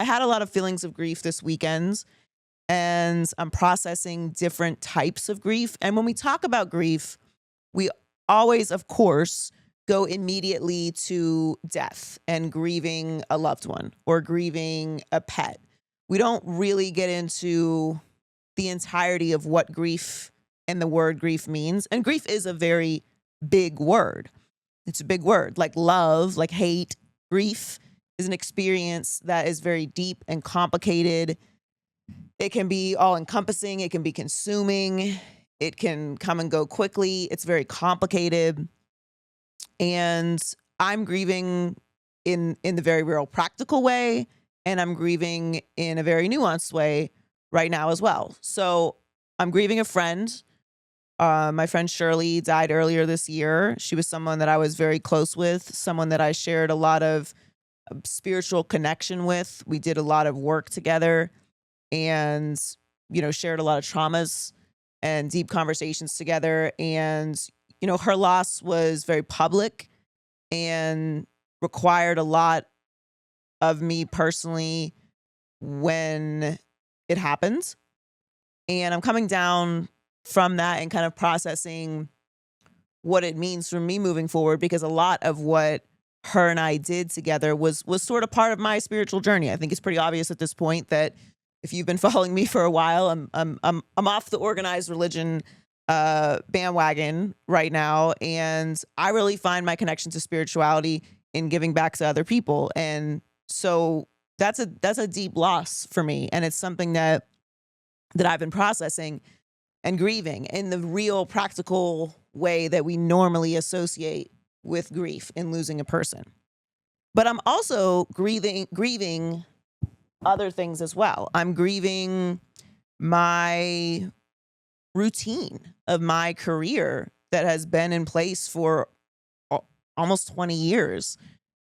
had a lot of feelings of grief this weekend, and I'm processing different types of grief. And when we talk about grief, we always, of course, go immediately to death and grieving a loved one or grieving a pet. We don't really get into the entirety of what grief and the word grief means. And grief is a very big word. It's a big word, like love, like hate. Grief is an experience that is very deep and complicated. It can be all encompassing. It can be consuming. It can come and go quickly. It's very complicated. And I'm grieving in the very real practical way. And I'm grieving in a very nuanced way right now as well. So I'm grieving a friend. My friend Shirley died earlier this year. She was someone that I was very close with, someone that I shared a lot of spiritual connection with. We did a lot of work together and, shared a lot of traumas and deep conversations together. And, her loss was very public and required a lot of me personally when it happened. And I'm coming down from that and kind of processing what it means for me moving forward, because a lot of what her and I did together was sort of part of my spiritual journey. I think it's pretty obvious at this point that if you've been following me for a while, I'm off the organized religion bandwagon right now, and I really find my connection to spirituality in giving back to other people. And so that's a deep loss for me, and it's something that I've been processing and grieving in the real practical way that we normally associate with grief in losing a person. But I'm also grieving other things as well. I'm grieving my routine of my career that has been in place for almost 20 years.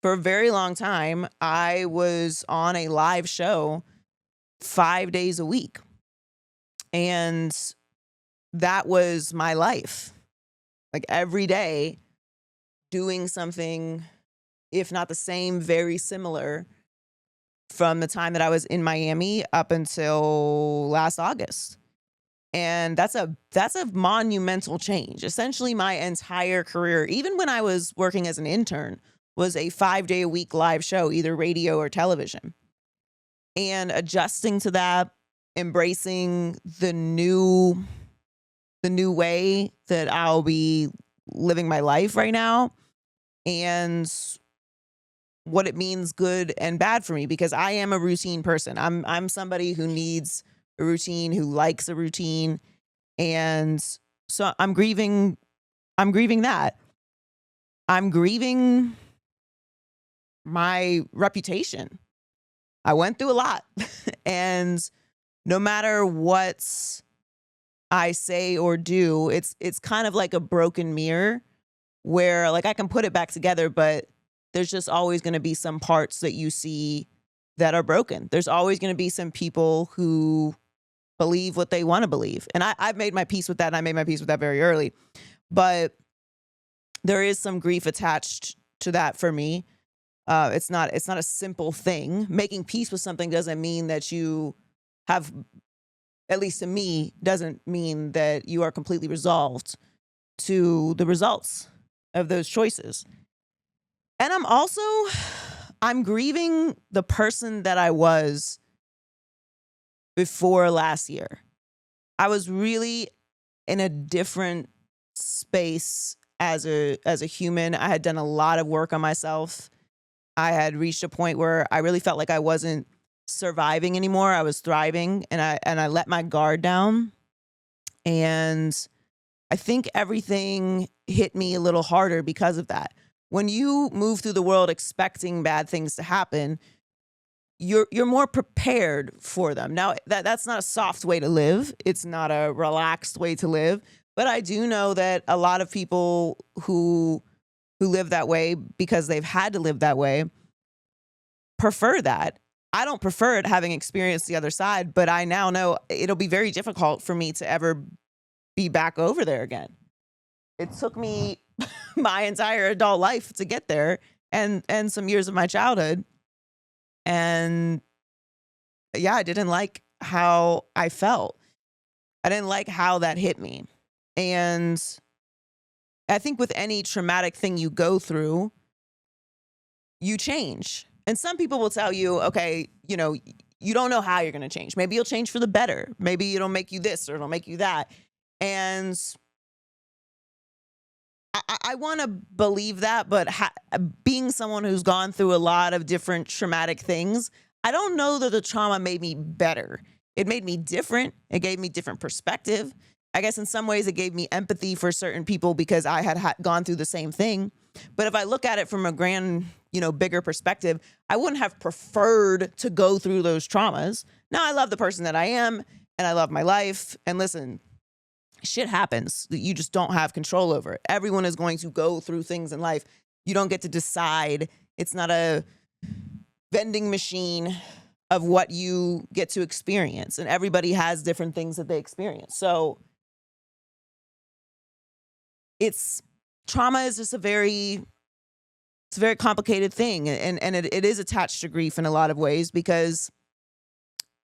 For a very long time, I was on a live show 5 days a week. And that was my life. Like every day doing something, if not the same, very similar from the time that I was in Miami up until last August. And that's a monumental change. Essentially, my entire career, even when I was working as an intern, was a 5-day-a-week live show, either radio or television. And adjusting to that, embracing the new way that I'll be living my life right now, and what it means good and bad for me, because I am a routine person. I'm somebody who needs a routine, who likes a routine. And so I'm grieving that. I'm grieving my reputation. I went through a lot. And no matter what I say or do, it's kind of like a broken mirror where like I can put it back together, but there's just always going to be some parts that you see that are broken. There's always going to be some people who believe what they want to believe. And I've made my peace with that, and I made my peace with that very early. But there is some grief attached to that for me. It's not a simple thing. Making peace with something doesn't mean that you have, at least to me, doesn't mean that you are completely resolved to the results of those choices. And I'm grieving the person that I was before last year. I was really in a different space as a human. I had done a lot of work on myself. I had reached a point where I really felt like I wasn't surviving anymore. I was thriving, and I let my guard down. And I think everything hit me a little harder because of that. When you move through the world expecting bad things to happen, you're more prepared for them. Now, that's not a soft way to live. It's not a relaxed way to live. But I do know that a lot of people who live that way because they've had to live that way prefer that. I don't prefer it, having experienced the other side, but I now know it'll be very difficult for me to ever be back over there again. It took me my entire adult life to get there, and some years of my childhood. And yeah, I didn't like how I felt. I didn't like how that hit me. And I think with any traumatic thing you go through, you change. And some people will tell you, okay, you don't know how you're going to change. Maybe you'll change for the better. Maybe it'll make you this or it'll make you that. And I want to believe that, but being someone who's gone through a lot of different traumatic things, I don't know that the trauma made me better. It made me different. It gave me different perspective. I guess in some ways it gave me empathy for certain people because I had gone through the same thing. But if I look at it from a grand, bigger perspective, I wouldn't have preferred to go through those traumas. Now I love the person that I am and I love my life. And listen, shit happens. You just don't have control over it. Everyone is going to go through things in life. You don't get to decide. It's not a vending machine of what you get to experience. And everybody has different things that they experience. So trauma is just it's a very complicated thing. And it is attached to grief in a lot of ways because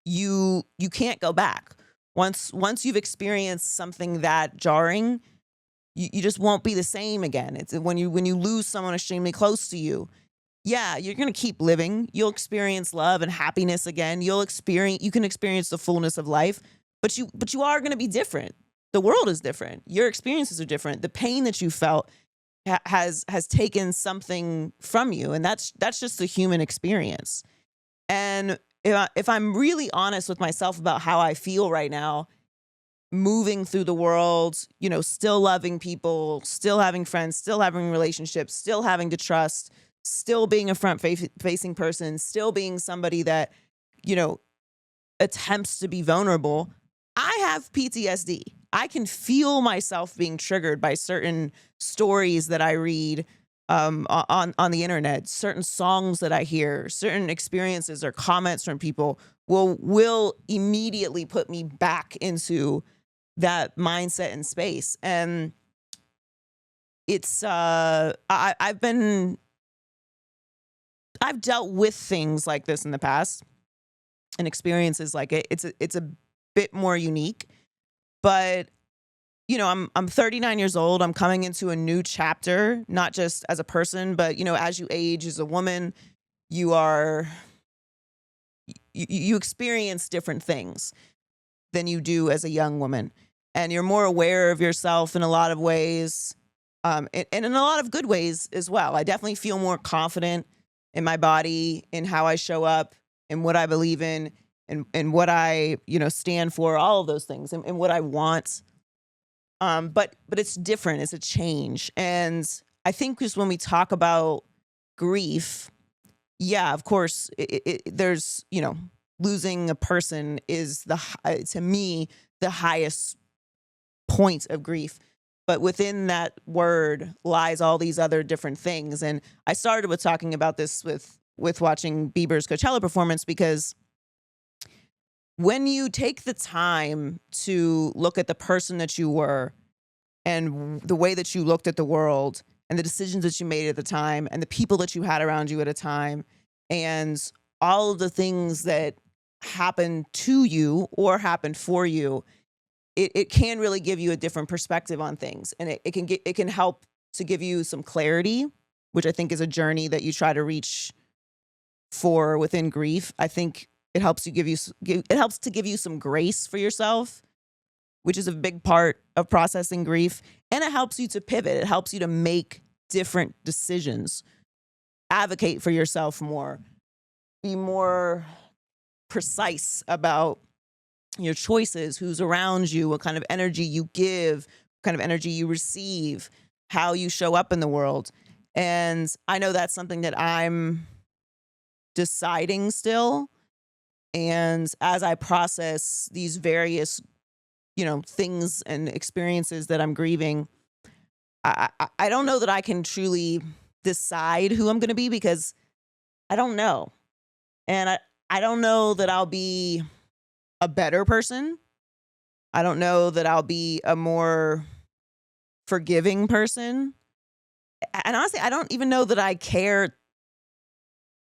you can't go back. Once you've experienced something that jarring, you just won't be the same again. It's when you lose someone extremely close to you. Yeah, you're going to keep living. You'll experience love and happiness again. You can experience the fullness of life, but you are going to be different. The world is different. Your experiences are different. The pain that you felt has taken something from you, and that's just the human experience. And if I'm really honest with myself about how I feel right now, moving through the world, still loving people, still having friends, still having relationships, still having to trust, still being a front-facing person, still being somebody that, attempts to be vulnerable, I have PTSD. I can feel myself being triggered by certain stories that I read on the internet, certain songs that I hear, certain experiences or comments from people will immediately put me back into that mindset and space. And it's I've dealt with things like this in the past and experiences like it. It's a bit more unique, but I'm 39 years old. I'm coming into a new chapter, not just as a person, but as you age as a woman, you experience different things than you do as a young woman, and you're more aware of yourself in a lot of ways, and in a lot of good ways as well. I definitely feel more confident in my body, in how I show up, in what I believe in, and what I stand for, all of those things, and what I want. But it's different. It's a change. And I think just when we talk about grief, yeah, of course, there's, losing a person is to me, the highest point of grief. But within that word lies all these other different things. And I started with talking about this with watching Bieber's Coachella performance, because when you take the time to look at the person that you were and the way that you looked at the world and the decisions that you made at the time and the people that you had around you at a time and all of the things that happened to you or happened for you, it can really give you a different perspective on things. And it can help to give you some clarity, which I think is a journey that you try to reach for within grief. I think it helps to give you some grace for yourself, which is a big part of processing grief. And it helps you to pivot. It helps you to make different decisions, advocate for yourself more, be more precise about your choices, who's around you, what kind of energy you give, what kind of energy you receive, how you show up in the world. And I know that's something that I'm deciding still. And as I process these various, things and experiences that I'm grieving, I don't know that I can truly decide who I'm going to be, because I don't know. And I don't know that I'll be a better person. I don't know that I'll be a more forgiving person. And honestly, I don't even know that I care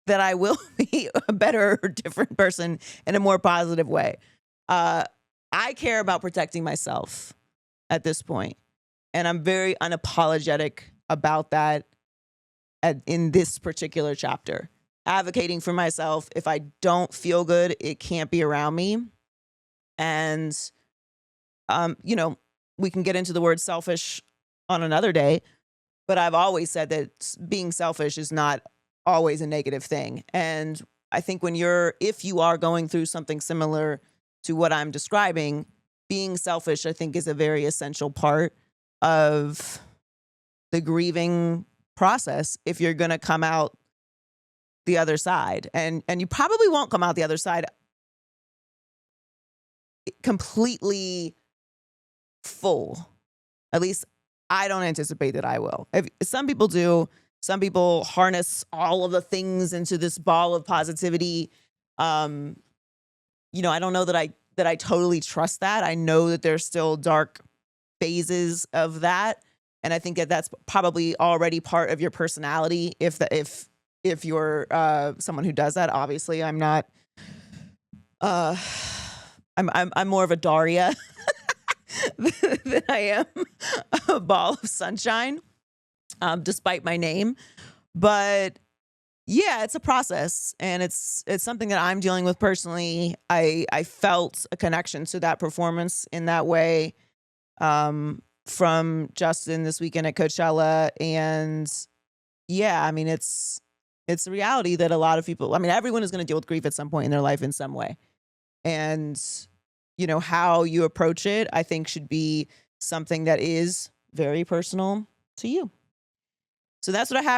that I will be a better or different person in a more positive way. I care about protecting myself at this point, and I'm very unapologetic about that in this particular chapter. Advocating for myself. If I don't feel good, it can't be around me. And, we can get into the word selfish on another day, but I've always said that being selfish is not always a negative thing. And I think if you are going through something similar to what I'm describing, being selfish, I think, is a very essential part of the grieving process if you're going to come out the other side. And you probably won't come out the other side completely full. At least I don't anticipate that I will. Some people do. Some people harness all of the things into this ball of positivity. I don't know that I totally trust that. I know that there's still dark phases of that, and I think that that's probably already part of your personality. If you're someone who does that, obviously I'm not. I'm more of a Daria than I am a ball of sunshine, despite my name. But yeah, it's a process, and it's something that I'm dealing with personally. I felt a connection to that performance in that way from Justin this weekend at Coachella, and yeah, I mean it's a reality that a lot of people. I mean, everyone is going to deal with grief at some point in their life in some way, and how you approach it, I think, should be something that is very personal to you. So that's what I have